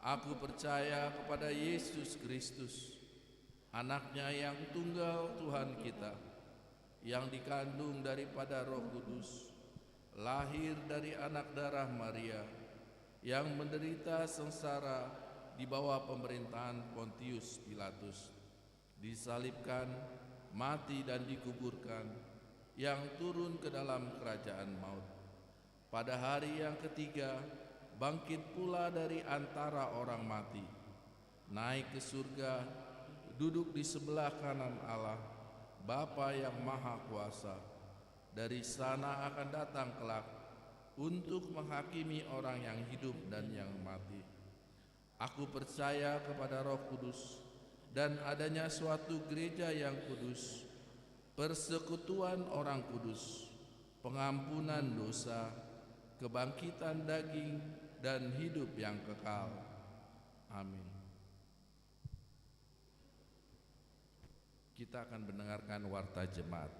Aku percaya kepada Yesus Kristus, Anaknya yang tunggal Tuhan kita, yang dikandung daripada Roh Kudus, lahir dari anak darah Maria, yang menderita sengsara di bawah pemerintahan Pontius Pilatus, disalibkan, mati dan dikuburkan, yang turun ke dalam kerajaan maut. Pada hari yang ketiga, bangkit pula dari antara orang mati, naik ke surga, duduk di sebelah kanan Allah, Bapa yang Maha Kuasa. Dari sana akan datang kelak untuk menghakimi orang yang hidup dan yang mati. Aku percaya kepada Roh Kudus dan adanya suatu gereja yang kudus, persekutuan orang kudus, pengampunan dosa, kebangkitan daging, dan hidup yang kekal. Amin. Kita akan mendengarkan warta jemaat.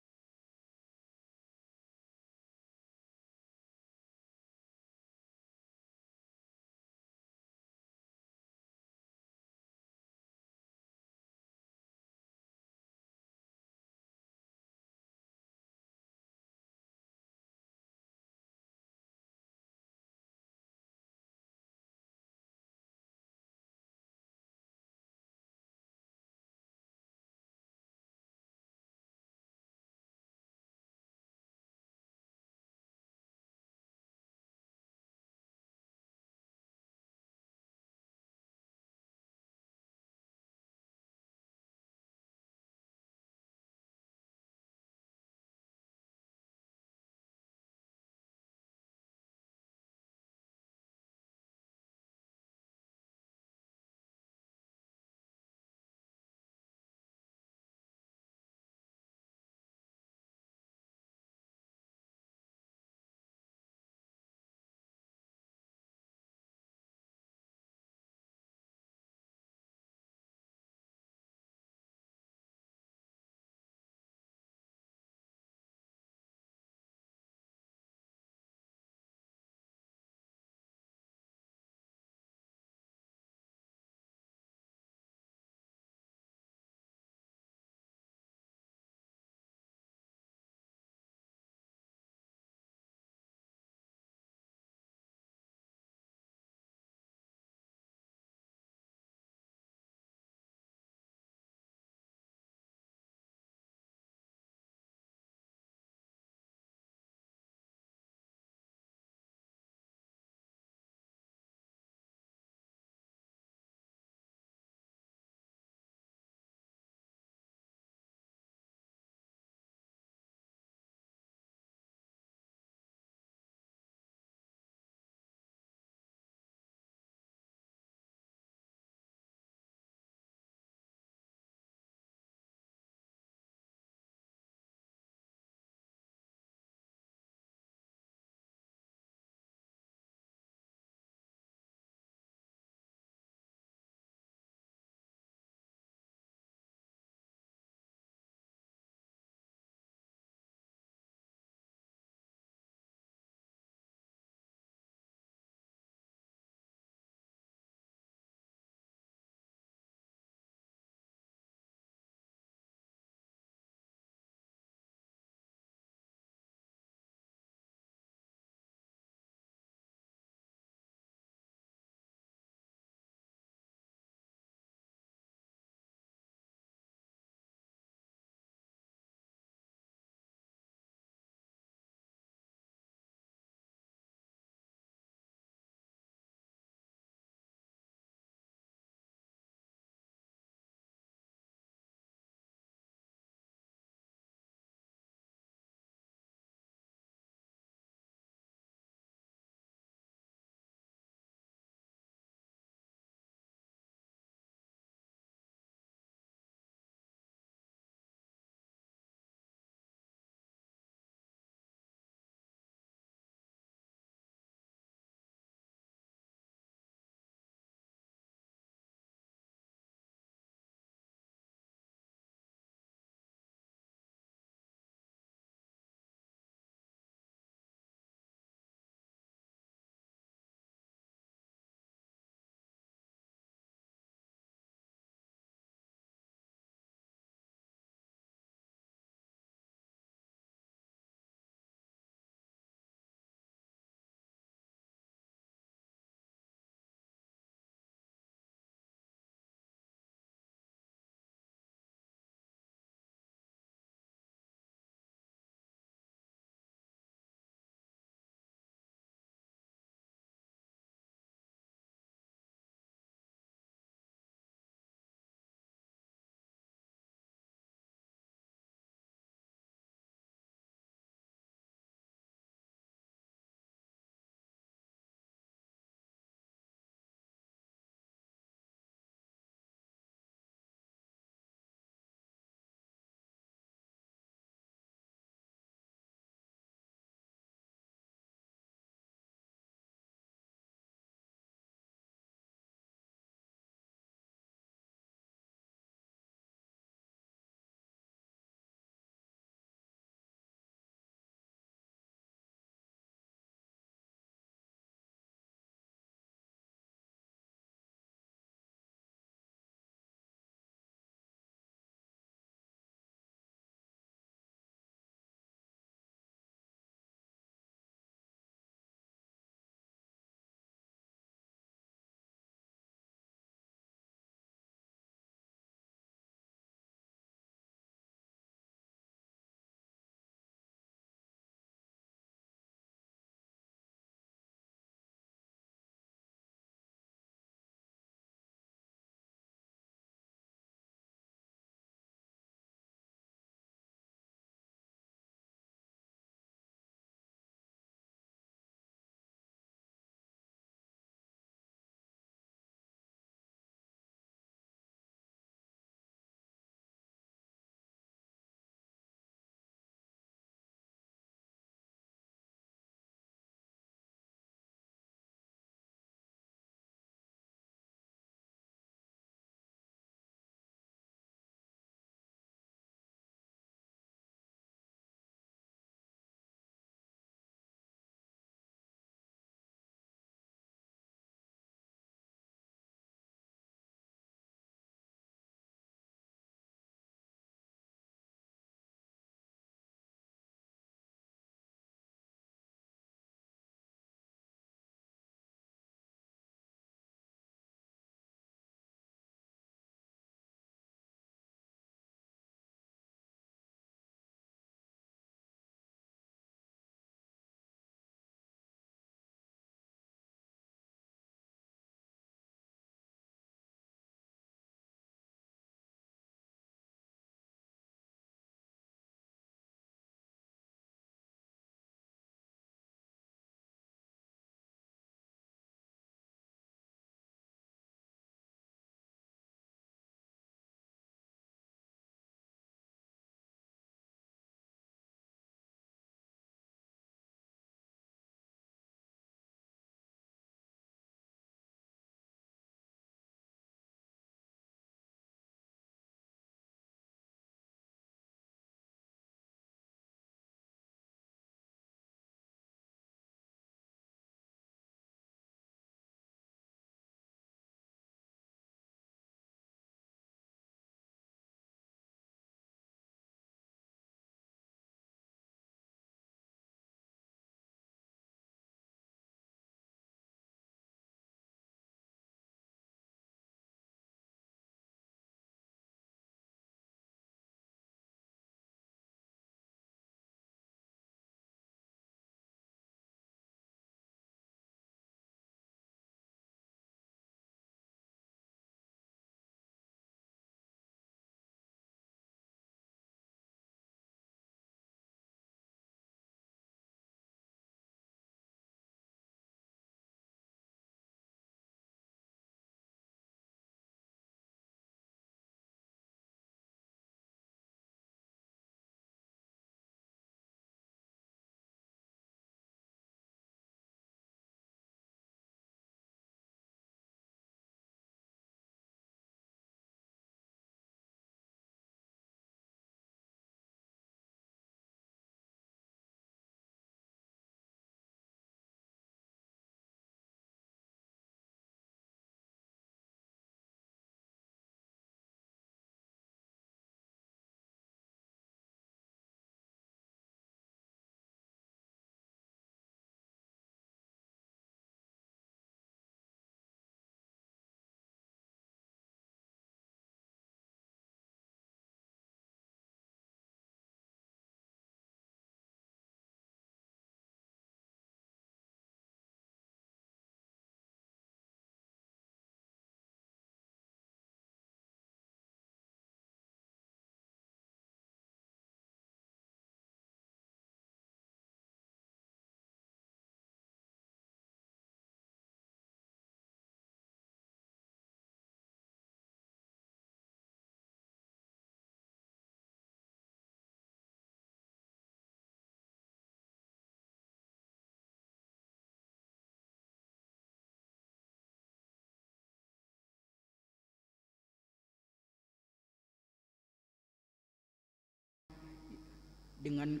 dengan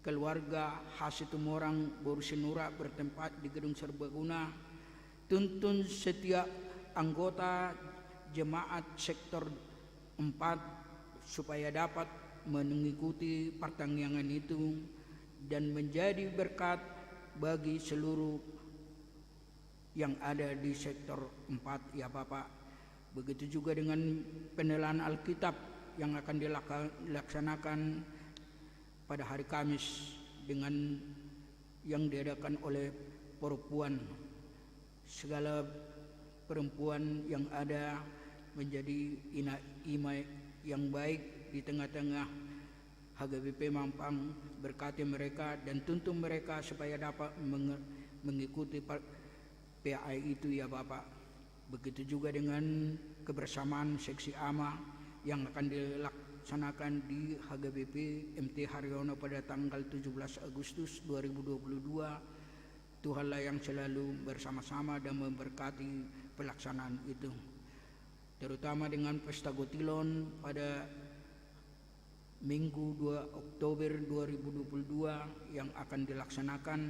keluarga Hasitumorang Borusinura bertempat di Gedung Serbaguna. Tuntun setiap anggota jemaat sektor 4 supaya dapat mengikuti pertandingan itu dan menjadi berkat bagi seluruh yang ada di sektor 4 ya Bapak. Begitu juga dengan penelaan Alkitab yang akan dilaksanakan pada hari Kamis dengan yang diadakan oleh perempuan. Segala perempuan yang ada menjadi imai yang baik di tengah-tengah HGBP Mampang. Berkati mereka dan tuntun mereka supaya dapat mengikuti PAI itu ya Bapak. Begitu juga dengan kebersamaan seksi AMA yang akan dilaksanakan di HGBP MT Haryono pada tanggal 17 Agustus 2022. Tuhanlah yang selalu bersama-sama dan memberkati pelaksanaan itu. Terutama dengan Pesta Gotilon pada Minggu 2 Oktober 2022 yang akan dilaksanakan.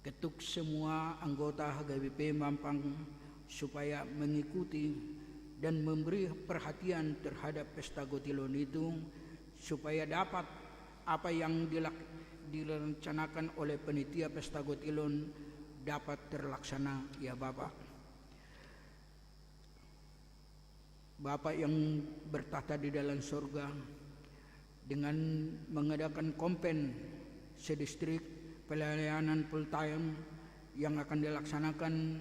Ketuk semua anggota HGBP Mampang supaya mengikuti dan memberi perhatian terhadap Pesta Gotilon itu supaya dapat apa yang direncanakan oleh panitia Pesta Gotilon dapat terlaksana ya Bapak. Bapak yang bertahta di dalam surga, dengan mengadakan kompen sedistrik pelayanan full time yang akan dilaksanakan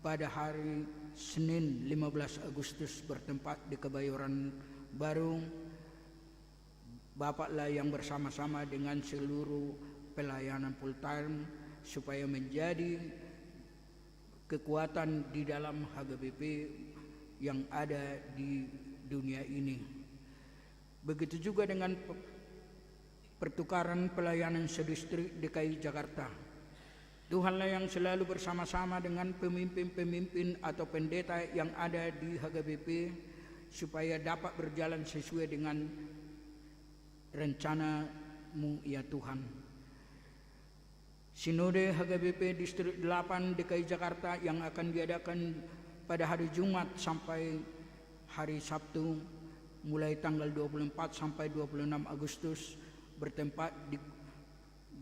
pada hari Senin 15 Agustus bertempat di Kebayoran Baru. Bapaklah yang bersama-sama dengan seluruh pelayanan full time supaya menjadi kekuatan di dalam HGBP yang ada di dunia ini. Begitu juga dengan pertukaran pelayanan sedistrik DKI Jakarta. Tuhanlah yang selalu bersama-sama dengan pemimpin-pemimpin atau pendeta yang ada di HGBP supaya dapat berjalan sesuai dengan rencana-Mu ya Tuhan. Sinode HGBP Distrik 8 DKI Jakarta yang akan diadakan pada hari Jumat sampai hari Sabtu mulai tanggal 24 sampai 26 Agustus bertempat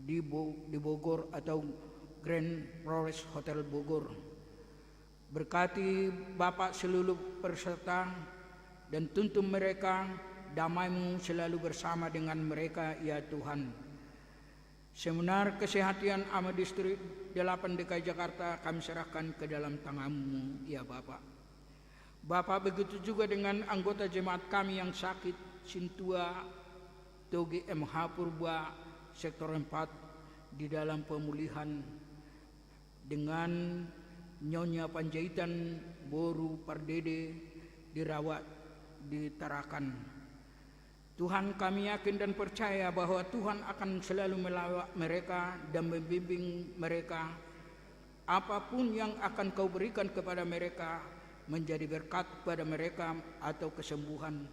di Bogor atau Grand Flores Hotel Bogor. Berkati Bapak seluruh peserta dan tuntun mereka, damai-Mu selalu bersama dengan mereka ya Tuhan. Seminar kesehatan AMA Distrik 8 DKI Jakarta kami serahkan ke dalam tangan-Mu ya Bapak. Bapak begitu juga dengan anggota jemaat kami yang sakit, Sintua Togi MH Purba sektor 4 di dalam pemulihan, dengan Nyonya Panjaitan Boru Pardede dirawat di Tarakan. Tuhan, kami yakin dan percaya bahwa Tuhan akan selalu melawat mereka dan membimbing mereka. Apapun yang akan Kau berikan kepada mereka menjadi berkat kepada mereka atau kesembuhan.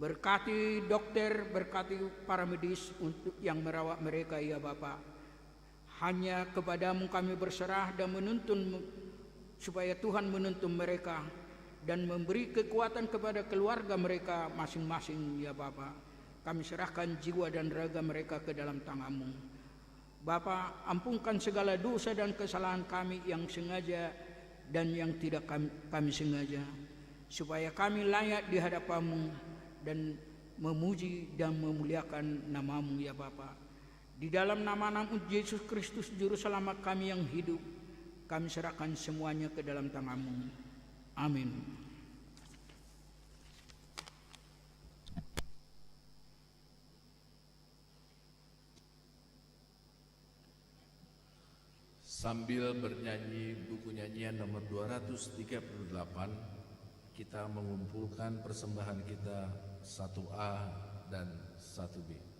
Berkati dokter, berkati para medis untuk yang merawat mereka ya Bapak. Hanya kepada-Mu kami berserah dan menuntun supaya Tuhan menuntun mereka dan memberi kekuatan kepada keluarga mereka masing-masing ya Bapak. Kami serahkan jiwa dan raga mereka ke dalam tangan-Mu. Bapak, ampunkan segala dosa dan kesalahan kami yang sengaja dan yang tidak kami sengaja, supaya kami layak di hadapan-Mu dan memuji dan memuliakan nama-Mu ya Bapa. Di dalam nama-Mu Yesus Kristus Juru Selamat kami yang hidup, kami serahkan semuanya ke dalam tangan-Mu. Amin. Sambil bernyanyi buku nyanyian nomor 238, kita mengumpulkan persembahan kita 1A dan 1B.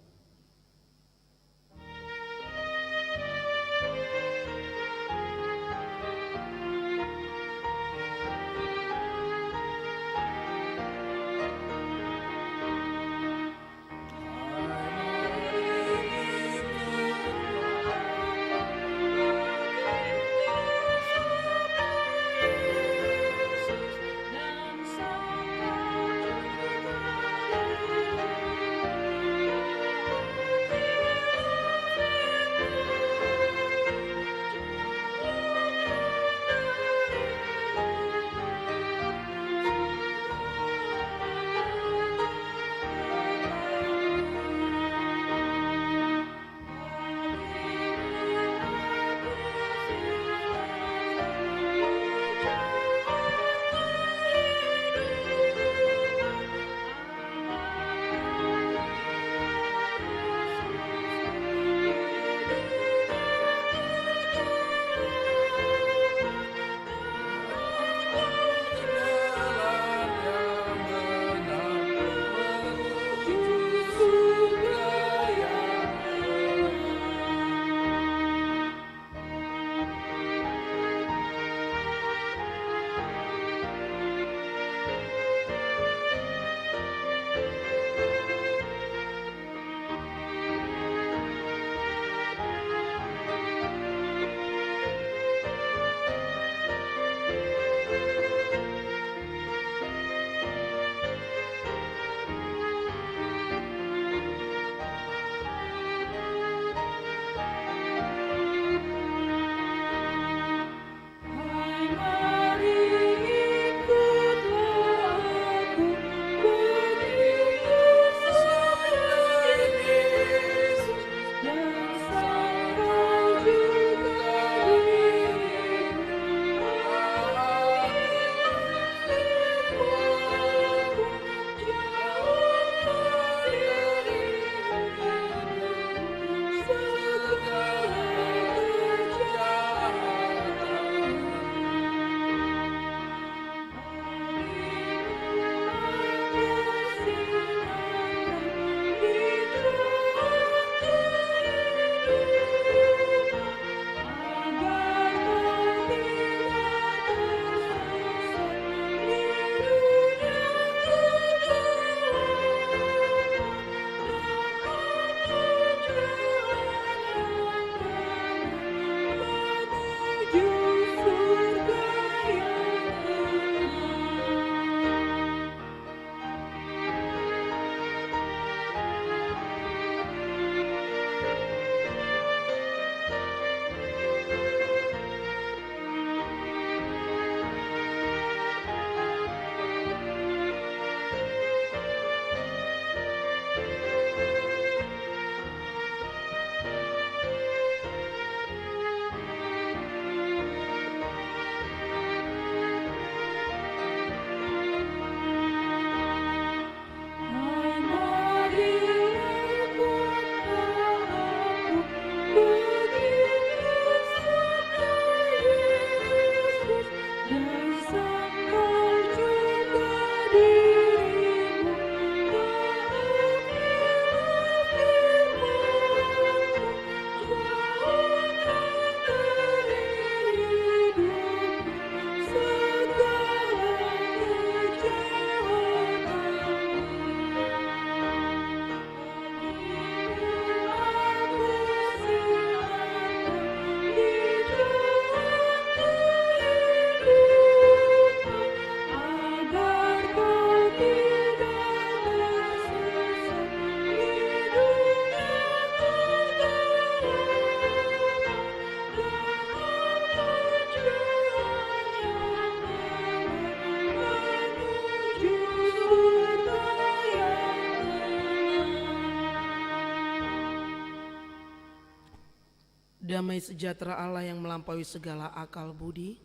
Damai sejahtera Allah yang melampaui segala akal budi,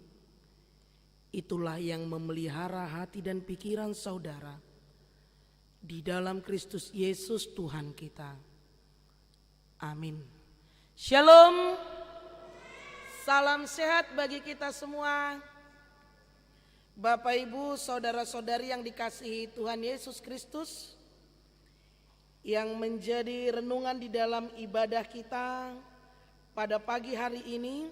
itulah yang memelihara hati dan pikiran saudara di dalam Kristus Yesus Tuhan kita. Amin. Shalom. Salam sehat bagi kita semua. Bapak, Ibu, saudara-saudari yang dikasihi Tuhan Yesus Kristus, yang menjadi renungan di dalam ibadah kita pada pagi hari ini,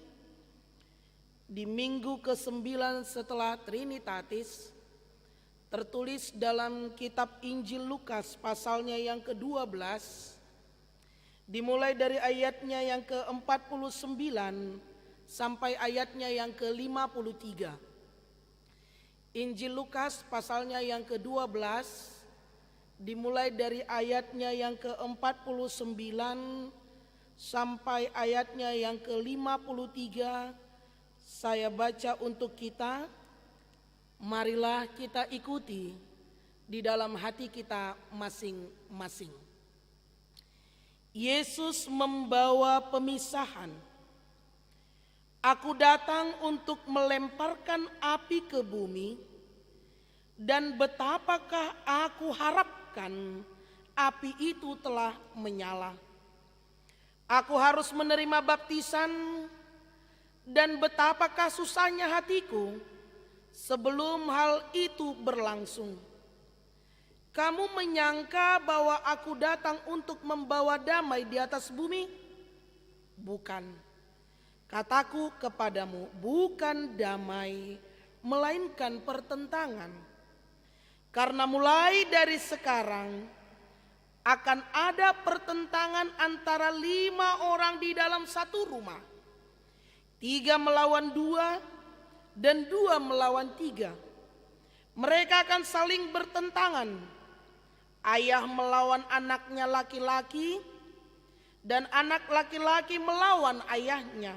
di minggu ke-9 setelah Trinitatis, tertulis dalam kitab Injil Lukas pasalnya yang ke-12, dimulai dari ayatnya yang ke-49 sampai ayatnya yang ke-53. Injil Lukas pasalnya yang ke-12, dimulai dari ayatnya yang ke-49 sampai ayatnya yang ke-53. Saya baca untuk kita. Marilah kita ikuti di dalam hati kita masing-masing. Yesus membawa pemisahan. Aku datang untuk melemparkan api ke bumi, dan betapakah aku harapkan api itu telah menyala. Aku harus menerima baptisan, dan betapakah susahnya hatiku sebelum hal itu berlangsung. Kamu menyangka bahwa aku datang untuk membawa damai di atas bumi? Bukan. Kataku kepadamu, bukan damai, melainkan pertentangan. Karena mulai dari sekarang akan ada pertentangan antara 5 orang di dalam satu rumah. 3 melawan 2 dan 2 melawan 3. Mereka akan saling bertentangan. Ayah melawan anaknya laki-laki, dan anak laki-laki melawan ayahnya.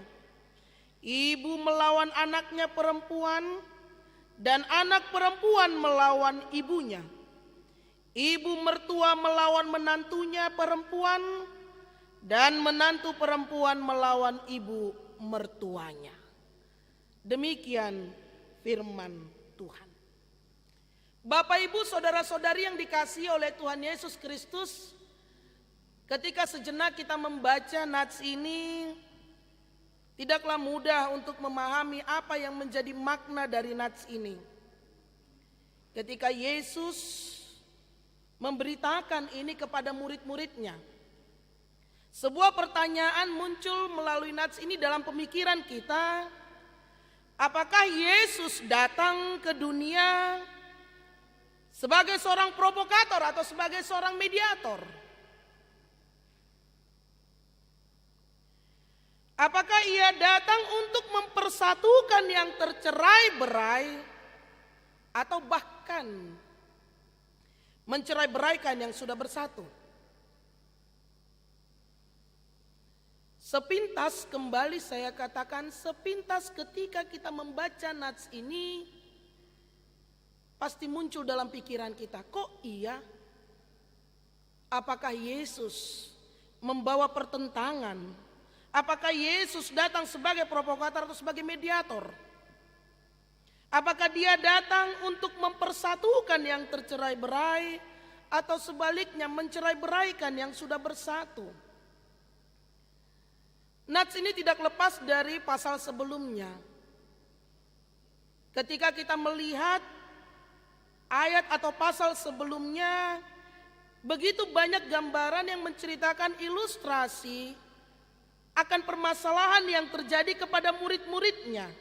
Ibu melawan anaknya perempuan, dan anak perempuan melawan ibunya. Ibu mertua melawan menantunya perempuan, dan menantu perempuan melawan ibu mertuanya. Demikian firman Tuhan. Bapak, Ibu, saudara-saudari yang dikasihi oleh Tuhan Yesus Kristus, ketika sejenak kita membaca nats ini, tidaklah mudah untuk memahami apa yang menjadi makna dari nats ini. Ketika Yesus memberitakan ini kepada murid-muridnya, sebuah pertanyaan muncul melalui nats ini dalam pemikiran kita. Apakah Yesus datang ke dunia sebagai seorang provokator atau sebagai seorang mediator? Apakah ia datang untuk mempersatukan yang tercerai-berai atau bahkan mencerai-beraikan yang sudah bersatu? Sepintas, kembali saya katakan, sepintas ketika kita membaca nats ini, pasti muncul dalam pikiran kita, kok iya? Apakah Yesus membawa pertentangan? Apakah Yesus datang sebagai provokator atau sebagai mediator? Apakah dia datang untuk mempersatukan yang tercerai-berai atau sebaliknya mencerai-beraikan yang sudah bersatu? Nats ini tidak lepas dari pasal sebelumnya. Ketika kita melihat ayat atau pasal sebelumnya, begitu banyak gambaran yang menceritakan ilustrasi akan permasalahan yang terjadi kepada murid-muridnya.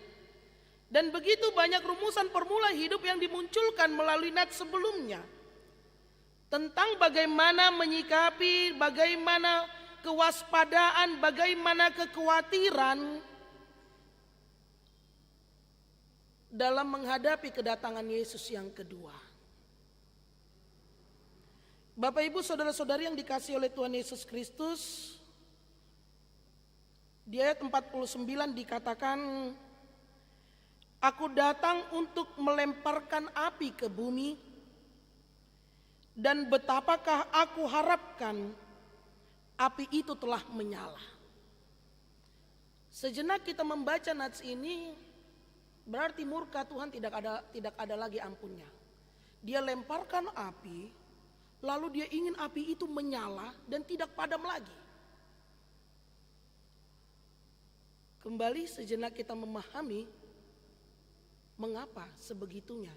Dan begitu banyak rumusan formula hidup yang dimunculkan melalui nats sebelumnya. Tentang bagaimana menyikapi, bagaimana kewaspadaan, bagaimana kekhawatiran dalam menghadapi kedatangan Yesus yang kedua. Bapak, Ibu, saudara-saudari yang dikasihi oleh Tuhan Yesus Kristus, di ayat 49 dikatakan, aku datang untuk melemparkan api ke bumi, dan betapakah aku harapkan api itu telah menyala. Sejenak kita membaca nats ini, berarti murka Tuhan tidak ada lagi ampunnya. Dia lemparkan api, lalu dia ingin api itu menyala dan tidak padam lagi. Kembali sejenak kita memahami mengapa sebegitunya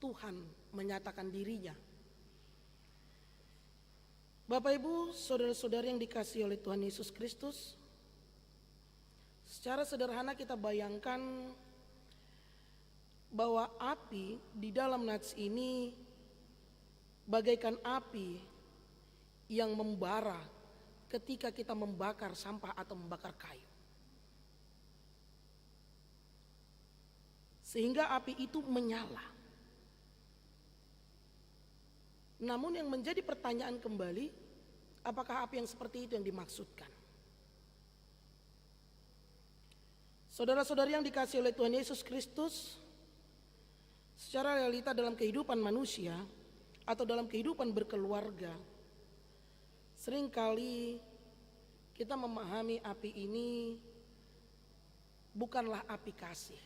Tuhan menyatakan dirinya. Bapak Ibu, saudara-saudari yang dikasihi oleh Tuhan Yesus Kristus, secara sederhana kita bayangkan bahwa api di dalam nats ini bagaikan api yang membara ketika kita membakar sampah atau membakar kayu. Sehingga api itu menyala. Namun yang menjadi pertanyaan kembali, apakah api yang seperti itu yang dimaksudkan? Saudara-saudari yang dikasihi oleh Tuhan Yesus Kristus, secara realita dalam kehidupan manusia atau dalam kehidupan berkeluarga, seringkali kita memahami api ini bukanlah api kasih.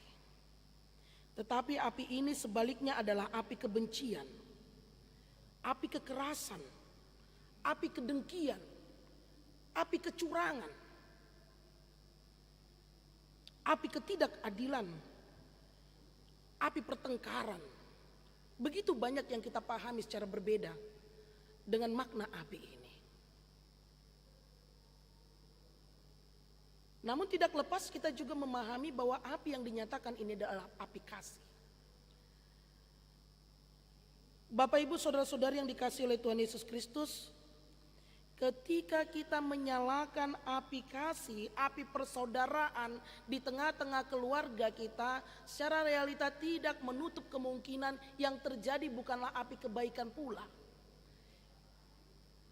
Tetapi api ini sebaliknya adalah api kebencian, api kekerasan, api kedengkian, api kecurangan, api ketidakadilan, api pertengkaran. Begitu banyak yang kita pahami secara berbeda dengan makna api ini. Namun tidak lepas kita juga memahami bahwa api yang dinyatakan ini adalah api kasih. Bapak Ibu saudara-saudari yang dikasihi oleh Tuhan Yesus Kristus, ketika kita menyalakan api kasih, api persaudaraan di tengah-tengah keluarga kita, secara realita tidak menutup kemungkinan yang terjadi bukanlah api kebaikan pula.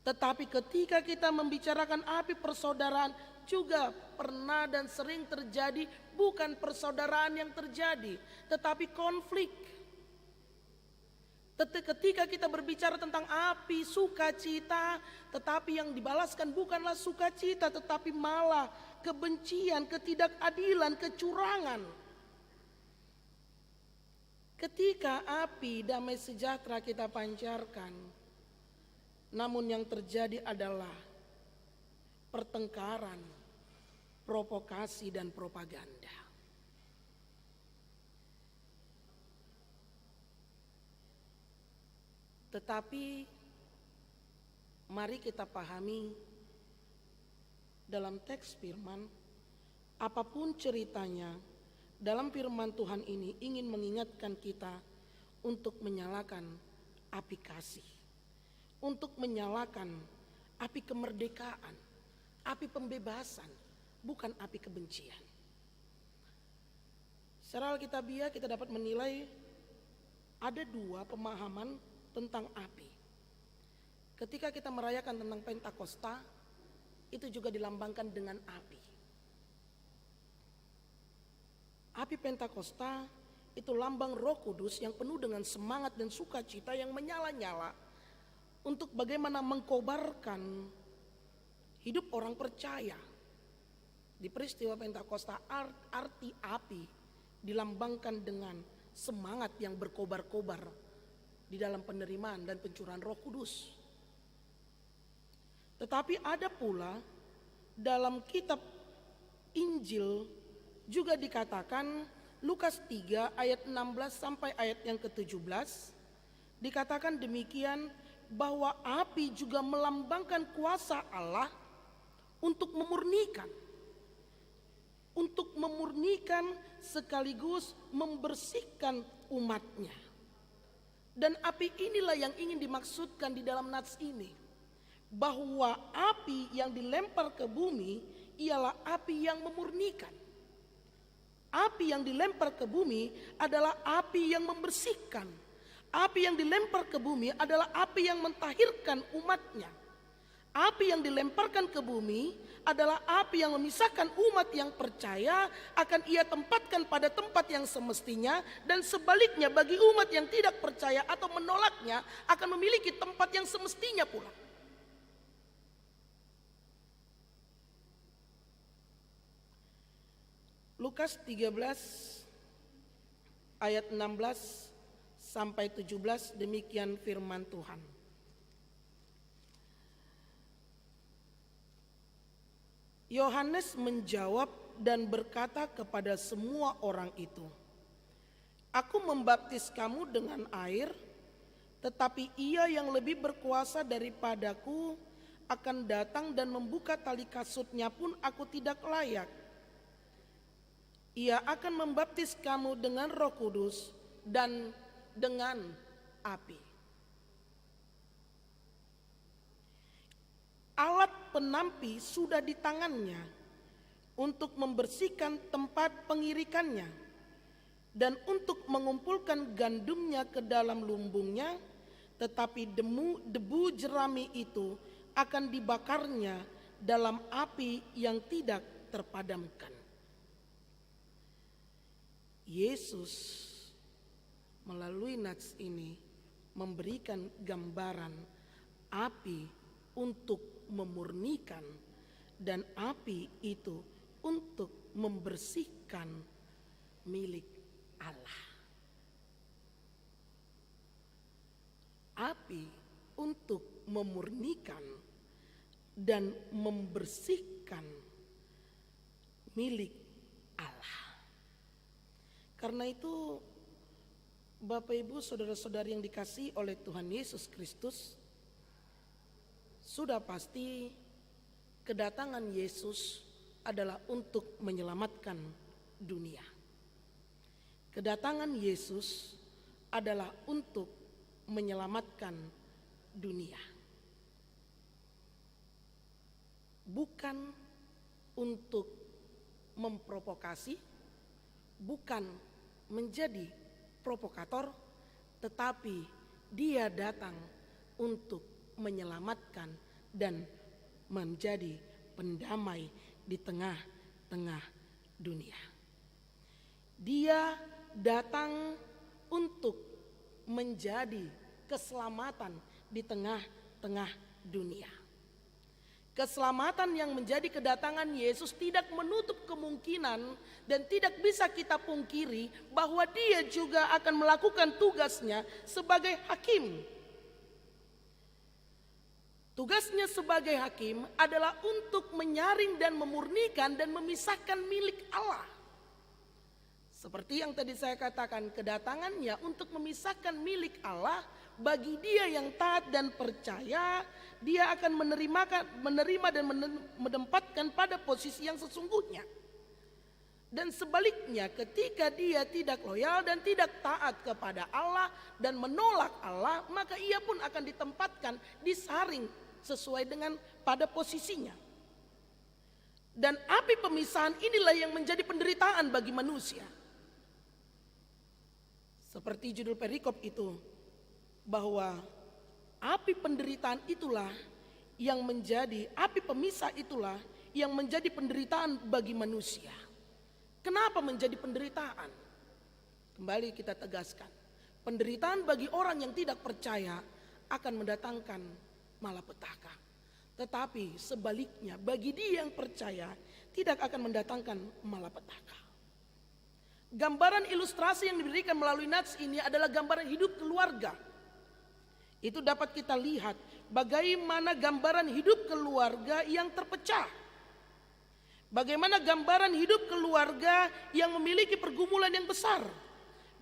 Tetapi ketika kita membicarakan api persaudaraan, juga pernah dan sering terjadi bukan persaudaraan yang terjadi, tetapi konflik. Ketika kita berbicara tentang api sukacita, tetapi yang dibalaskan bukanlah sukacita, tetapi malah kebencian, ketidakadilan, kecurangan. Ketika api damai sejahtera kita pancarkan, namun yang terjadi adalah pertengkaran, provokasi dan propaganda. Tetapi mari kita pahami dalam teks firman, apapun ceritanya, dalam firman Tuhan ini ingin mengingatkan kita untuk menyalakan api kasih, untuk menyalakan api kemerdekaan, api pembebasan, bukan api kebencian. Secara alkitabiah kita dapat menilai ada dua pemahaman tentang api. Ketika kita merayakan tentang Pentakosta, itu juga dilambangkan dengan api. Api Pentakosta itu lambang Roh Kudus yang penuh dengan semangat dan sukacita yang menyala-nyala untuk bagaimana mengkobarkan hidup orang percaya. Di peristiwa Pentakosta arti api dilambangkan dengan semangat yang berkobar-kobar di dalam penerimaan dan pencurahan Roh Kudus. Tetapi ada pula dalam kitab Injil juga dikatakan, Lukas 3 ayat 16 sampai ayat yang ke-17, dikatakan demikian, bahwa api juga melambangkan kuasa Allah untuk memurnikan sekaligus membersihkan umatnya. Dan api inilah yang ingin dimaksudkan di dalam nats ini, bahwa api yang dilempar ke bumi ialah api yang memurnikan. Api yang dilempar ke bumi adalah api yang membersihkan. Api yang dilempar ke bumi adalah api yang mentahirkan umatnya. Api yang dilemparkan ke bumi adalah api yang memisahkan umat yang percaya, akan ia tempatkan pada tempat yang semestinya, dan sebaliknya bagi umat yang tidak percaya atau menolaknya akan memiliki tempat yang semestinya pula. Lukas 13 ayat 16 sampai 17, demikian firman Tuhan. Yohanes menjawab dan berkata kepada semua orang itu, "Aku membaptis kamu dengan air, tetapi Ia yang lebih berkuasa daripadaku akan datang dan membuka tali kasutnya pun aku tidak layak. Ia akan membaptis kamu dengan Roh Kudus dan dengan api." Alat penampi sudah di tangannya untuk membersihkan tempat pengirikannya dan untuk mengumpulkan gandumnya ke dalam lumbungnya, tetapi debu jerami itu akan dibakarnya dalam api yang tidak terpadamkan. Yesus melalui nats ini memberikan gambaran api untuk memurnikan dan api itu untuk membersihkan milik Allah. Api untuk memurnikan dan membersihkan milik Allah. Karena itu Bapak Ibu saudara-saudari yang dikasihi oleh Tuhan Yesus Kristus, sudah pasti kedatangan Yesus adalah untuk menyelamatkan dunia. Kedatangan Yesus adalah untuk menyelamatkan dunia. Bukan untuk memprovokasi, bukan menjadi provokator, tetapi Dia datang untuk menyelamatkan dan menjadi pendamai di tengah-tengah dunia. Dia datang untuk menjadi keselamatan di tengah-tengah dunia. Keselamatan yang menjadi kedatangan Yesus tidak menutup kemungkinan dan tidak bisa kita pungkiri bahwa Dia juga akan melakukan tugasnya sebagai hakim. Tugasnya sebagai hakim adalah untuk menyaring dan memurnikan dan memisahkan milik Allah. Seperti yang tadi saya katakan, kedatangannya untuk memisahkan milik Allah. Bagi dia yang taat dan percaya, dia akan menerima dan menempatkan pada posisi yang sesungguhnya. Dan sebaliknya, ketika dia tidak loyal dan tidak taat kepada Allah dan menolak Allah, maka ia pun akan ditempatkan, disaring sesuai dengan pada posisinya. Dan api pemisahan inilah yang menjadi penderitaan bagi manusia. Seperti judul perikop itu, bahwa api penderitaan itulah yang menjadi, api pemisah itulah yang menjadi penderitaan bagi manusia. Kenapa menjadi penderitaan? Kembali kita tegaskan, penderitaan bagi orang yang tidak percaya akan mendatangkan malapetaka. Tetapi sebaliknya, bagi dia yang percaya tidak akan mendatangkan malapetaka. Gambaran ilustrasi yang diberikan melalui nats ini adalah gambaran hidup keluarga. Itu dapat kita lihat bagaimana gambaran hidup keluarga yang terpecah. Bagaimana gambaran hidup keluarga yang memiliki pergumulan yang besar.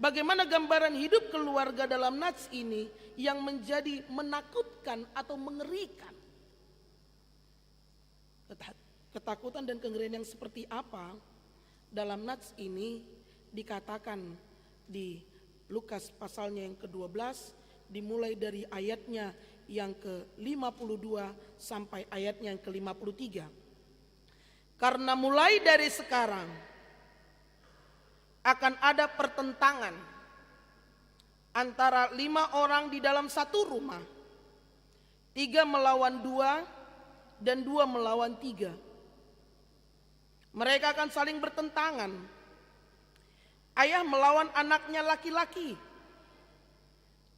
Bagaimana gambaran hidup keluarga dalam nats ini yang menjadi menakutkan atau mengerikan. Ketakutan dan kengerian yang seperti apa dalam nats ini dikatakan di Lukas pasalnya yang ke-12, dimulai dari ayatnya yang ke-52 sampai ayatnya yang ke-53. Karena mulai dari sekarang akan ada pertentangan antara 5 orang di dalam satu rumah, 3 melawan 2 dan 2 melawan 3. Mereka akan saling bertentangan. Ayah melawan anaknya laki-laki,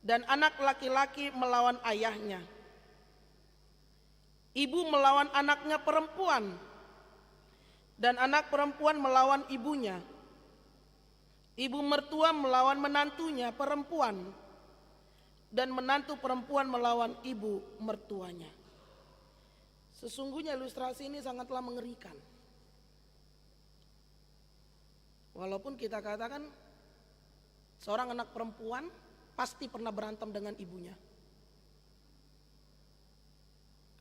dan anak laki-laki melawan ayahnya. Ibu melawan anaknya perempuan, dan anak perempuan melawan ibunya, ibu mertua melawan menantunya perempuan, dan menantu perempuan melawan ibu mertuanya. Sesungguhnya ilustrasi ini sangatlah mengerikan. Walaupun kita katakan seorang anak perempuan pasti pernah berantem dengan ibunya.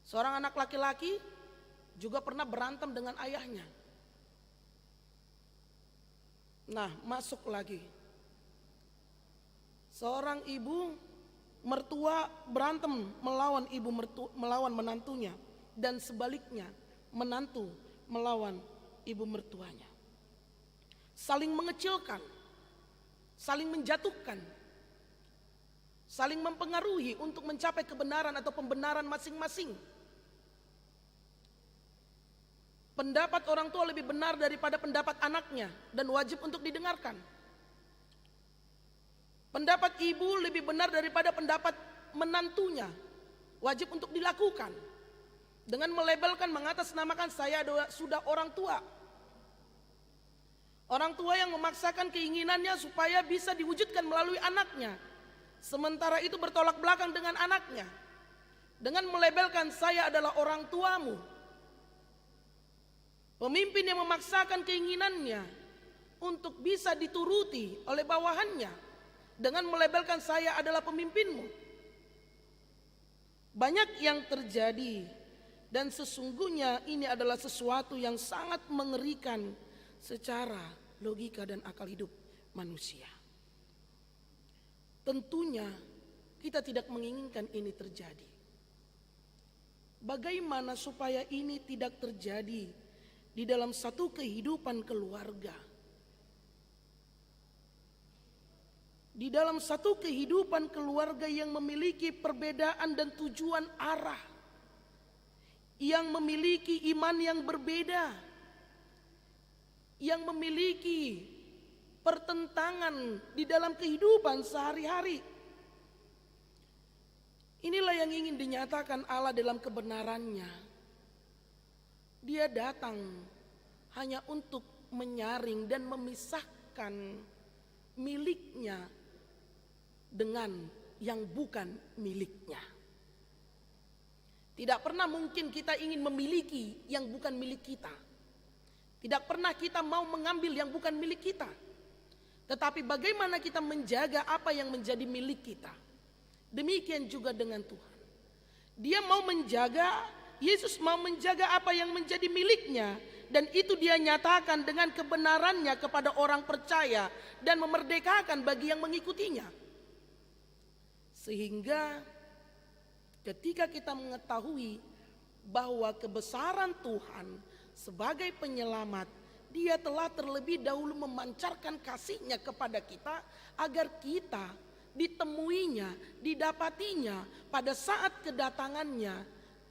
Seorang anak laki-laki juga pernah berantem dengan ayahnya. Nah, masuk lagi. Seorang ibu mertua berantem melawan menantunya, dan sebaliknya menantu melawan ibu mertuanya. Saling mengecilkan, saling menjatuhkan, saling mempengaruhi untuk mencapai kebenaran atau pembenaran masing-masing. Pendapat orang tua lebih benar daripada pendapat anaknya dan wajib untuk didengarkan. Pendapat ibu lebih benar daripada pendapat menantunya, wajib untuk dilakukan. Dengan melabelkan, mengatasnamakan, saya sudah orang tua. Orang tua yang memaksakan keinginannya supaya bisa diwujudkan melalui anaknya, sementara itu bertolak belakang dengan anaknya. Dengan melabelkan, saya adalah orang tuamu. Pemimpin yang memaksakan keinginannya untuk bisa dituruti oleh bawahannya, dengan melabelkan, saya adalah pemimpinmu. Banyak yang terjadi, dan sesungguhnya ini adalah sesuatu yang sangat mengerikan secara logika dan akal hidup manusia. Tentunya kita tidak menginginkan ini terjadi. Bagaimana supaya ini tidak terjadi di dalam satu kehidupan keluarga? Di dalam satu kehidupan keluarga yang memiliki perbedaan dan tujuan arah, yang memiliki iman yang berbeda, yang memiliki pertentangan di dalam kehidupan sehari-hari. Inilah yang ingin dinyatakan Allah dalam kebenarannya. Dia datang hanya untuk menyaring dan memisahkan miliknya dengan yang bukan miliknya. Tidak pernah mungkin kita ingin memiliki yang bukan milik kita. Tidak pernah kita mau mengambil yang bukan milik kita. Tetapi bagaimana kita menjaga apa yang menjadi milik kita? Demikian juga dengan Tuhan. Dia mau menjaga, Yesus mau menjaga apa yang menjadi miliknya. Dan itu dia nyatakan dengan kebenarannya kepada orang percaya dan memerdekakan bagi yang mengikutinya. Sehingga ketika kita mengetahui bahwa kebesaran Tuhan sebagai penyelamat, dia telah terlebih dahulu memancarkan kasih-Nya kepada kita agar kita ditemuinya, didapatinya pada saat kedatangannya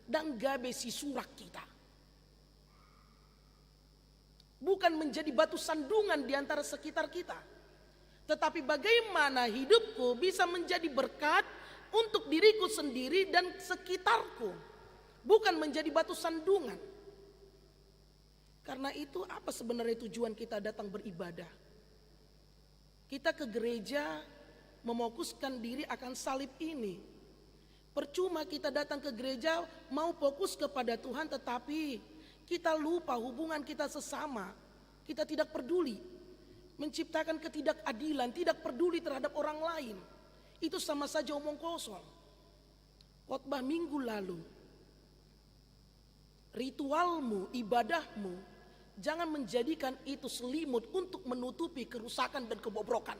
dan gabesi surak kita. Bukan menjadi batu sandungan di antara sekitar kita, tetapi bagaimana hidupku bisa menjadi berkat untuk diriku sendiri dan sekitarku, bukan menjadi batu sandungan. Karena itu apa sebenarnya tujuan kita datang beribadah? Kita ke gereja memokuskan diri akan salib ini. Percuma kita datang ke gereja mau fokus kepada Tuhan, tetapi kita lupa hubungan kita sesama. Kita tidak peduli, menciptakan ketidakadilan, tidak peduli terhadap orang lain. Itu sama saja omong kosong. Khotbah minggu lalu, ritualmu, ibadahmu, jangan menjadikan itu selimut untuk menutupi kerusakan dan kebobrokan.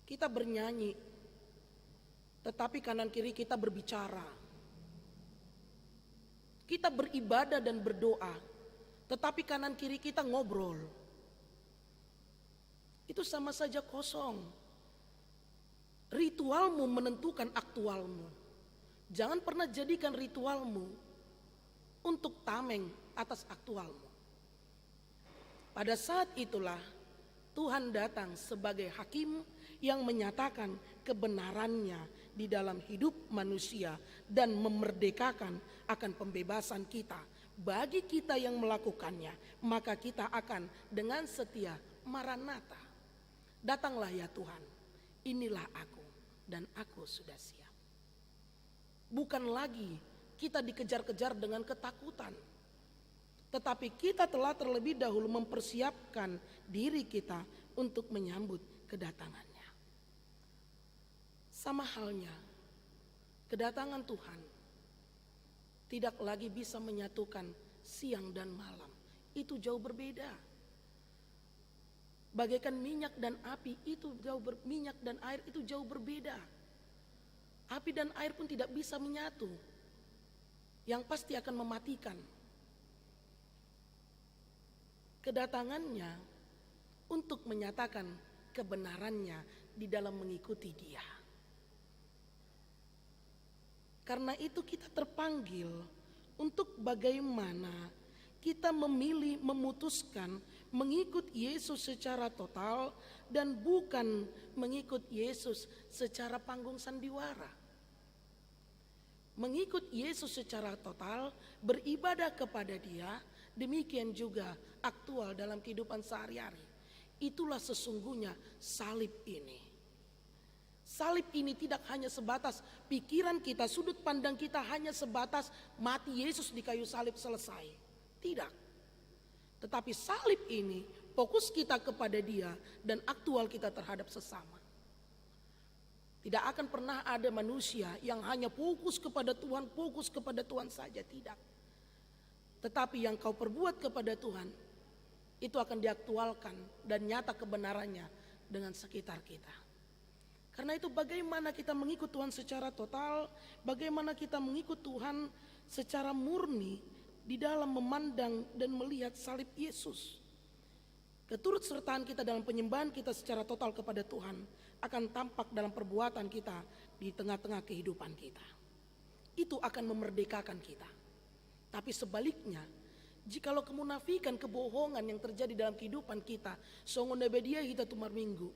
Kita bernyanyi, tetapi kanan kiri kita berbicara. Kita beribadah dan berdoa, tetapi kanan kiri kita ngobrol. Itu sama saja kosong. Ritualmu menentukan aktualmu. Jangan pernah jadikan ritualmu untuk tameng atas aktualmu. Pada saat itulah Tuhan datang sebagai hakim yang menyatakan kebenarannya di dalam hidup manusia dan memerdekakan akan pembebasan kita bagi kita yang melakukannya, maka kita akan dengan setia Maranatha. Datanglah ya Tuhan, inilah aku dan aku sudah siap. Bukan lagi kita dikejar-kejar dengan ketakutan, tetapi kita telah terlebih dahulu mempersiapkan diri kita untuk menyambut kedatangannya. Sama halnya, kedatangan Tuhan tidak lagi bisa menyatukan siang dan malam. Itu jauh berbeda. Bagaikan minyak dan api itu minyak dan air itu jauh berbeda. Api dan air pun tidak bisa menyatu. Yang pasti akan mematikan. Kedatangannya untuk menyatakan kebenarannya di dalam mengikuti Dia. Karena itu kita terpanggil untuk bagaimana kita memilih, memutuskan mengikut Yesus secara total dan bukan mengikut Yesus secara panggung sandiwara. Mengikut Yesus secara total, beribadah kepada Dia, demikian juga aktual dalam kehidupan sehari-hari. Itulah sesungguhnya salib ini. Salib ini tidak hanya sebatas pikiran kita, sudut pandang kita hanya sebatas mati Yesus di kayu salib selesai. Tidak. Tetapi salib ini fokus kita kepada Dia dan aktual kita terhadap sesama. Tidak akan pernah ada manusia yang hanya fokus kepada Tuhan saja, tidak. Tetapi yang kau perbuat kepada Tuhan, itu akan diaktualkan dan nyata kebenarannya dengan sekitar kita. Karena itu bagaimana kita mengikut Tuhan secara total, bagaimana kita mengikut Tuhan secara murni di dalam memandang dan melihat salib Yesus. Keturutsertaan kita dalam penyembahan kita secara total kepada Tuhan akan tampak dalam perbuatan kita di tengah-tengah kehidupan kita. Itu akan memerdekakan kita. Tapi sebaliknya, jikalau kemunafikan, kebohongan yang terjadi dalam kehidupan kita, songon nebedia kita tumar minggu,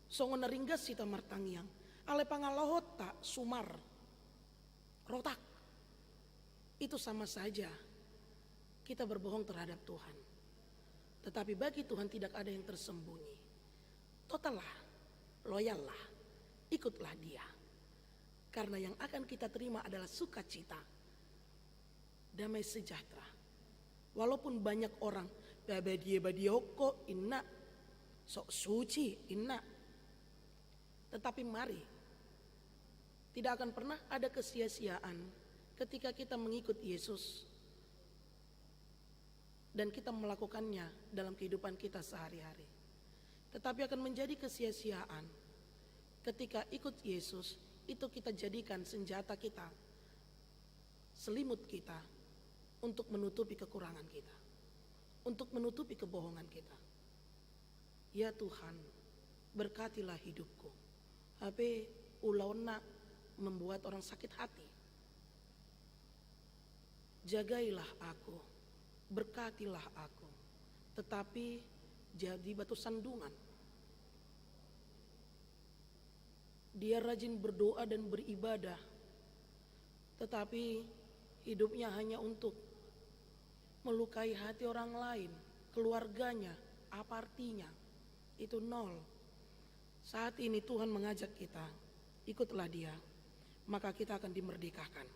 songon naringgas kita martangiang, ale pangalohota sumar, rotak. Itu sama saja kita berbohong terhadap Tuhan. Tetapi bagi Tuhan tidak ada yang tersembunyi. Totallah, loyallah, ikutlah Dia. Karena yang akan kita terima adalah sukacita, damai sejahtera. Walaupun banyak orang badioko inna, sok suci inna. Tetapi mari, tidak akan pernah ada kesia-siaan ketika kita mengikut Yesus dan kita melakukannya dalam kehidupan kita sehari-hari. Tetapi akan menjadi kesia-siaan ketika ikut Yesus itu kita jadikan senjata kita, selimut kita untuk menutupi kekurangan kita, untuk menutupi kebohongan kita. Ya Tuhan, berkatilah hidupku. Tapi ulauna membuat orang sakit hati. Jagailah aku, berkatilah aku, tetapi jadi batu sandungan. Dia rajin berdoa dan beribadah, tetapi hidupnya hanya untuk melukai hati orang lain, keluarganya. Apa artinya? Itu nol. Saat ini Tuhan mengajak kita, ikutlah Dia, maka kita akan dimerdekakan.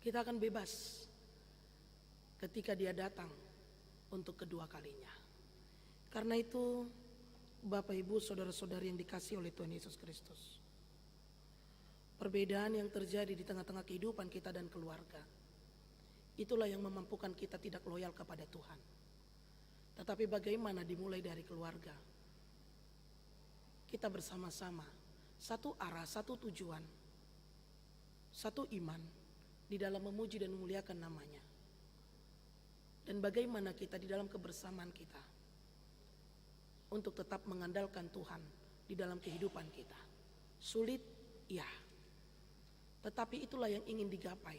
Kita akan bebas ketika Dia datang untuk kedua kalinya. Karena itu, Bapak Ibu, saudara-saudari yang dikasihi oleh Tuhan Yesus Kristus, perbedaan yang terjadi di tengah-tengah kehidupan kita dan keluarga, itulah yang memampukan kita tidak loyal kepada Tuhan. Tetapi bagaimana dimulai dari keluarga, kita bersama-sama, satu arah, satu tujuan, satu iman di dalam memuji dan memuliakan namanya. Dan bagaimana kita di dalam kebersamaan kita untuk tetap mengandalkan Tuhan di dalam kehidupan kita. Sulit, ya. Tetapi itulah yang ingin digapai.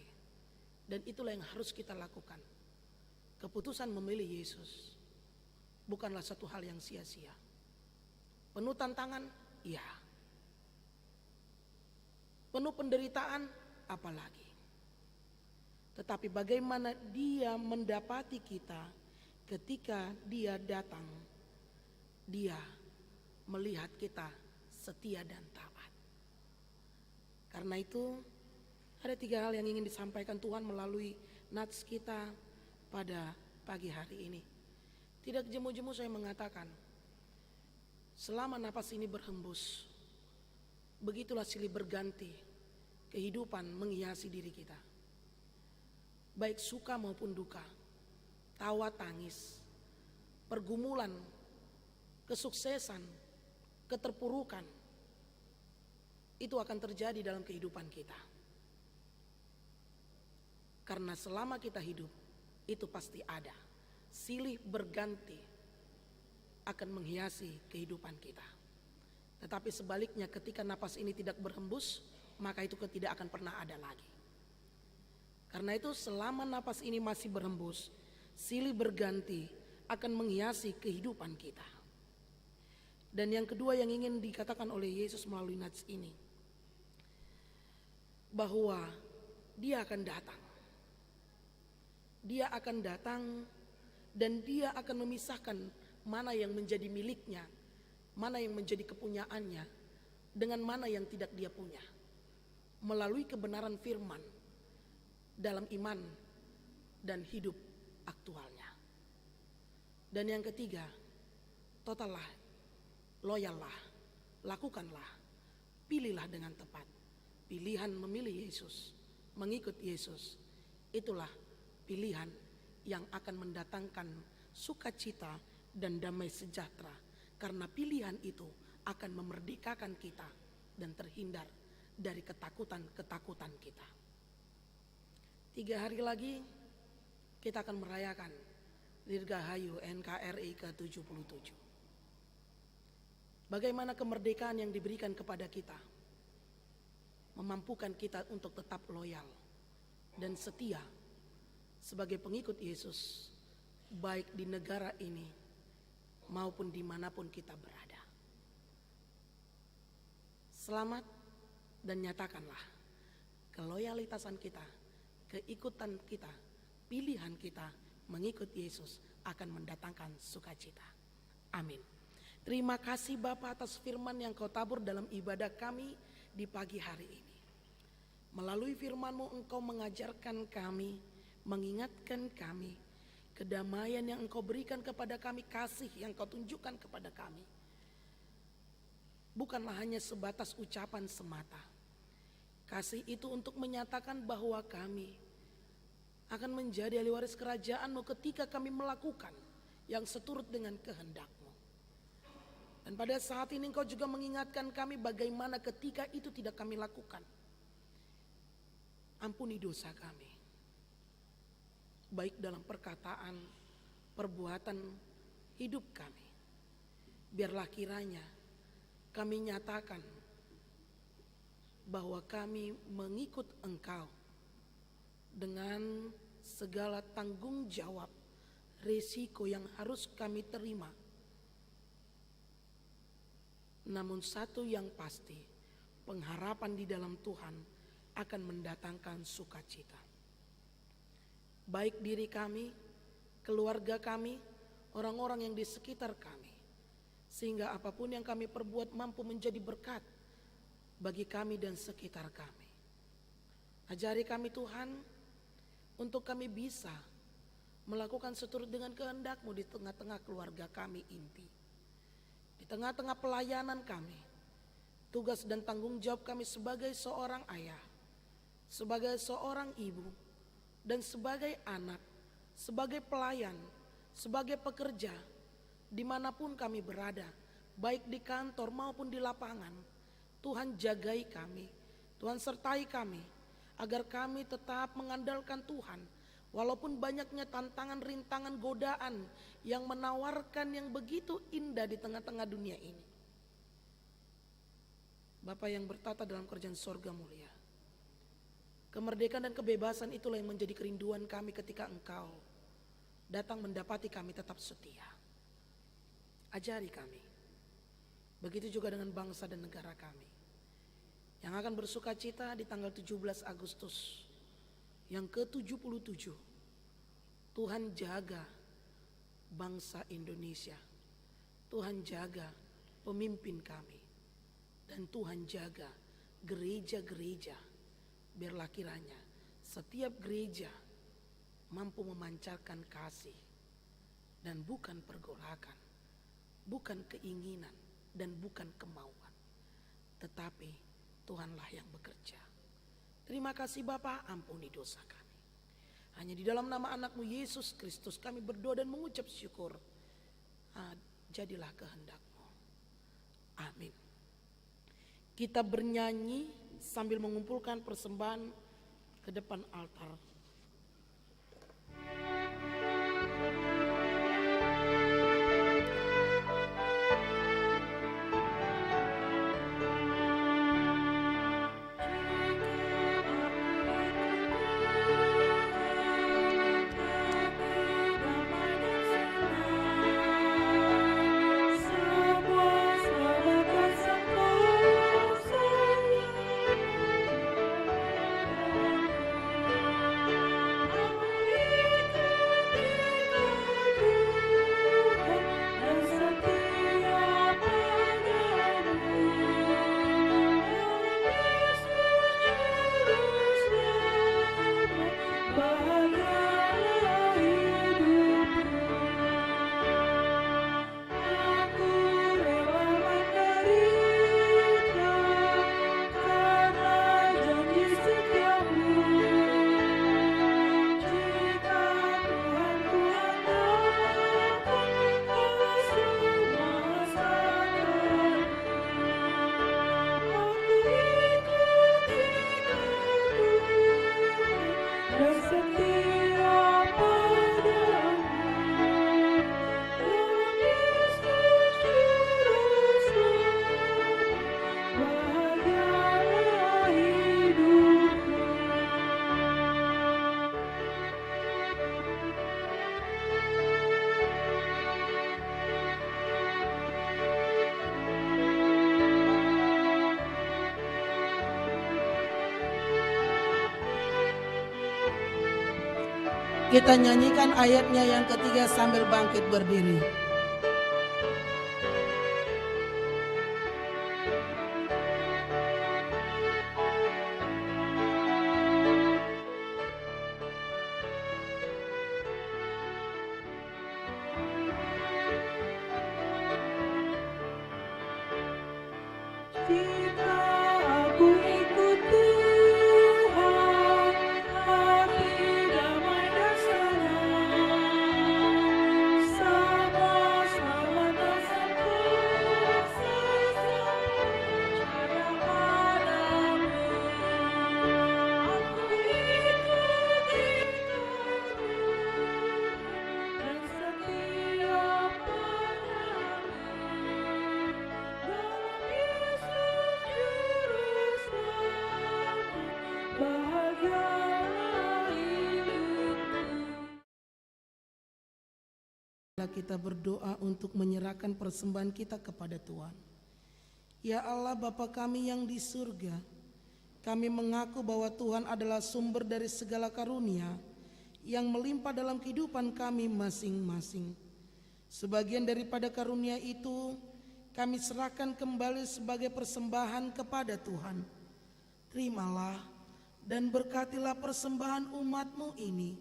Dan itulah yang harus kita lakukan. Keputusan memilih Yesus bukanlah satu hal yang sia-sia. Penuh tantangan, iya. Penuh penderitaan, apalagi. tetapi bagaimana Dia mendapati kita ketika Dia datang. Dia melihat kita setia dan taat. Karena itu ada 3 hal yang ingin disampaikan Tuhan melalui nats kita pada pagi hari ini. Tidak jemu-jemu saya mengatakan, selama napas ini berhembus, begitulah silih berganti kehidupan menghiasi diri kita. Baik suka maupun duka, tawa tangis, pergumulan, kesuksesan, keterpurukan, itu akan terjadi dalam kehidupan kita. Karena selama kita hidup, itu pasti ada. Silih berganti akan menghiasi kehidupan kita. Tetapi sebaliknya ketika napas ini tidak berhembus, maka itu tidak akan pernah ada lagi. Karena itu selama napas ini masih berhembus, silih berganti akan menghiasi kehidupan kita. Dan yang kedua yang ingin dikatakan oleh Yesus melalui nats ini, bahwa Dia akan datang. Dia akan datang dan Dia akan memisahkan mana yang menjadi miliknya, mana yang menjadi kepunyaannya, dengan mana yang tidak dia punya. Melalui kebenaran firman dalam iman dan hidup aktualnya. Dan yang ketiga, totallah, loyallah, lakukanlah, pilihlah dengan tepat. Pilihan memilih Yesus, mengikut Yesus, itulah pilihan yang akan mendatangkan sukacita dan damai sejahtera. Karena pilihan itu akan memerdekakan kita dan terhindar dari ketakutan-ketakutan kita. 3 hari lagi kita akan merayakan Dirgahayu NKRI ke-77. Bagaimana kemerdekaan yang diberikan kepada kita memampukan kita untuk tetap loyal dan setia sebagai pengikut Yesus, baik di negara ini maupun dimanapun kita berada. Selamat dan nyatakanlah keloyalitasan kita, keikutan kita, pilihan kita mengikut Yesus akan mendatangkan sukacita. Amin. Terima kasih Bapa atas firman yang Kau tabur dalam ibadah kami di pagi hari ini. Melalui firman-Mu Engkau mengajarkan kami, mengingatkan kami, kedamaian yang Engkau berikan kepada kami, kasih yang Kau tunjukkan kepada kami. Bukanlah hanya sebatas ucapan semata. Kasih itu untuk menyatakan bahwa kami akan menjadi ahli waris kerajaan-Mu ketika kami melakukan yang seturut dengan kehendak-Mu. Dan pada saat ini Engkau juga mengingatkan kami bagaimana ketika itu tidak kami lakukan. Ampuni dosa kami. Baik dalam perkataan, perbuatan, hidup kami. Biarlah kiranya kami nyatakan bahwa kami mengikut Engkau dengan segala tanggung jawab, risiko yang harus kami terima. Namun satu yang pasti, pengharapan di dalam Tuhan akan mendatangkan sukacita. Baik diri kami, keluarga kami, orang-orang yang di sekitar kami. Sehingga apapun yang kami perbuat mampu menjadi berkat bagi kami dan sekitar kami. Ajari kami Tuhan, untuk kami bisa melakukan seturut dengan kehendak-Mu di tengah-tengah keluarga kami inti. Di tengah-tengah pelayanan kami, tugas dan tanggung jawab kami sebagai seorang ayah, sebagai seorang ibu, dan sebagai anak, sebagai pelayan, sebagai pekerja, dimanapun kami berada, baik di kantor maupun di lapangan. Tuhan jagai kami, Tuhan sertai kami, agar kami tetap mengandalkan Tuhan, walaupun banyaknya tantangan, rintangan, godaan yang menawarkan yang begitu indah di tengah-tengah dunia ini. Bapa yang bertata dalam kerajaan sorga mulia, kemerdekaan dan kebebasan itulah yang menjadi kerinduan kami ketika Engkau datang mendapati kami tetap setia. Ajari kami, begitu juga dengan bangsa dan negara kami yang akan bersuka cita di tanggal 17 Agustus yang ke-77. Tuhan jaga bangsa Indonesia. Tuhan jaga pemimpin kami. Dan Tuhan jaga gereja-gereja. Biarlah kiranya setiap gereja mampu memancarkan kasih dan bukan pergolakan, bukan keinginan dan bukan kemauan, tetapi Tuhanlah yang bekerja. Terima kasih Bapa, ampuni dosa kami. Hanya di dalam nama anak-Mu Yesus Kristus kami berdoa dan mengucap syukur. Jadilah kehendak-Mu. Amin. Kita bernyanyi sambil mengumpulkan persembahan ke depan altar. Kita nyanyikan ayatnya yang ketiga sambil bangkit berdiri. Kita berdoa untuk menyerahkan persembahan kita kepada Tuhan. Ya Allah Bapa kami yang di surga, kami mengaku bahwa Tuhan adalah sumber dari segala karunia yang melimpah dalam kehidupan kami masing-masing. Sebagian daripada karunia itu kami serahkan kembali sebagai persembahan kepada Tuhan. Terimalah dan berkatilah persembahan umat-Mu ini,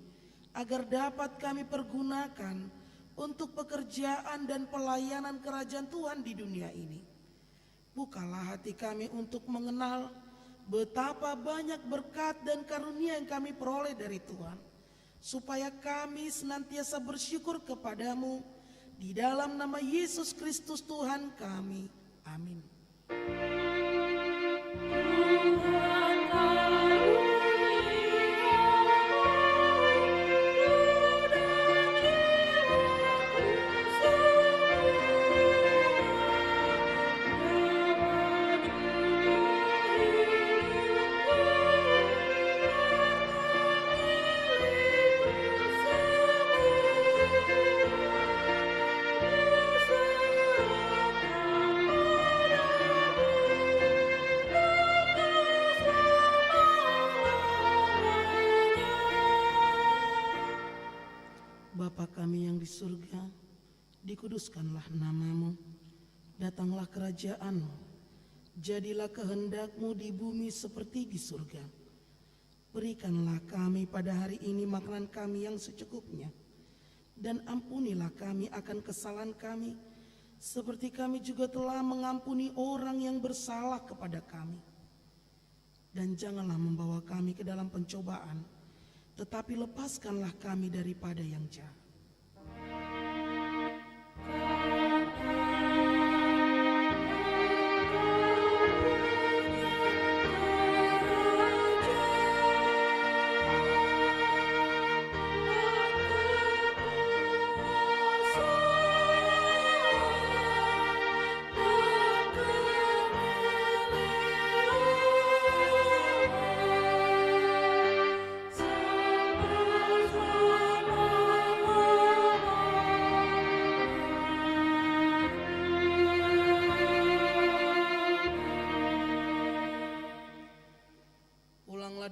agar dapat kami pergunakan untuk pekerjaan dan pelayanan kerajaan Tuhan di dunia ini. Bukalah hati kami untuk mengenal betapa banyak berkat dan karunia yang kami peroleh dari Tuhan, supaya kami senantiasa bersyukur kepadamu di dalam nama Yesus Kristus Tuhan kami. Amin. Bapa kami yang di surga, dikuduskanlah namamu, datanglah kerajaan-Mu, jadilah kehendak-Mu di bumi seperti di surga. Berikanlah kami pada hari ini makanan kami yang secukupnya, dan ampunilah kami akan kesalahan kami, seperti kami juga telah mengampuni orang yang bersalah kepada kami. Dan janganlah membawa kami ke dalam pencobaan, tetapi lepaskanlah kami daripada yang jahat.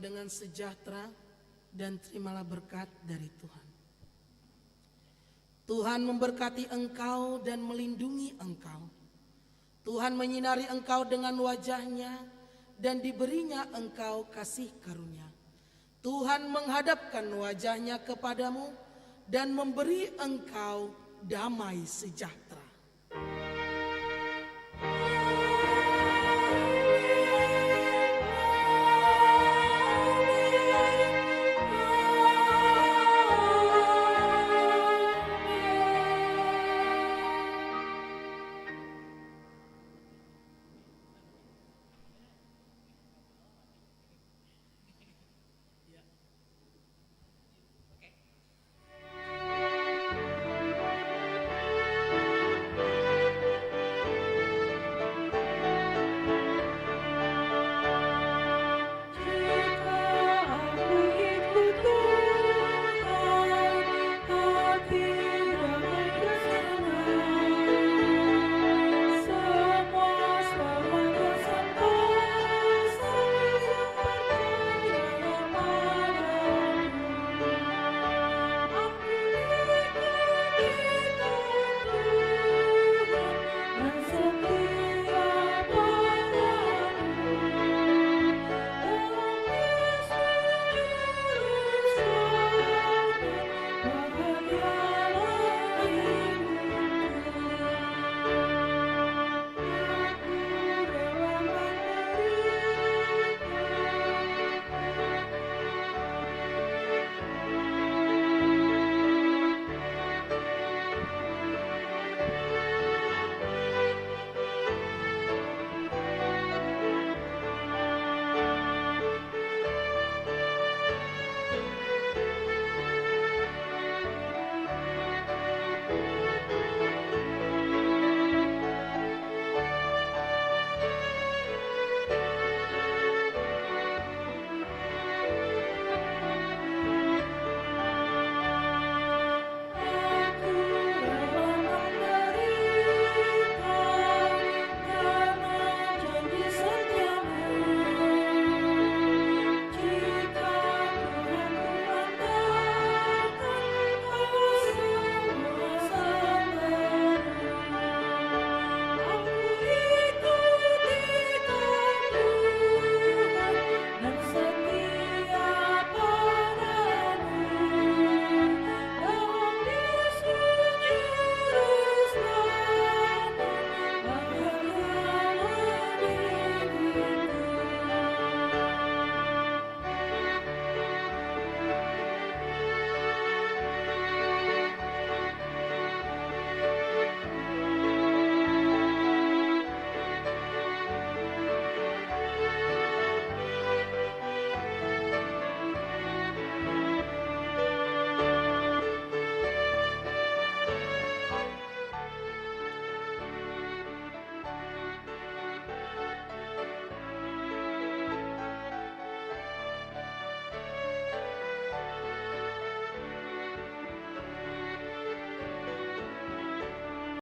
Dengan sejahtera dan terimalah berkat dari Tuhan. Tuhan memberkati engkau dan melindungi engkau. Tuhan menyinari engkau dengan wajah-Nya dan diberinya engkau kasih karunia. Tuhan menghadapkan wajah-Nya kepadamu dan memberi engkau damai sejahtera.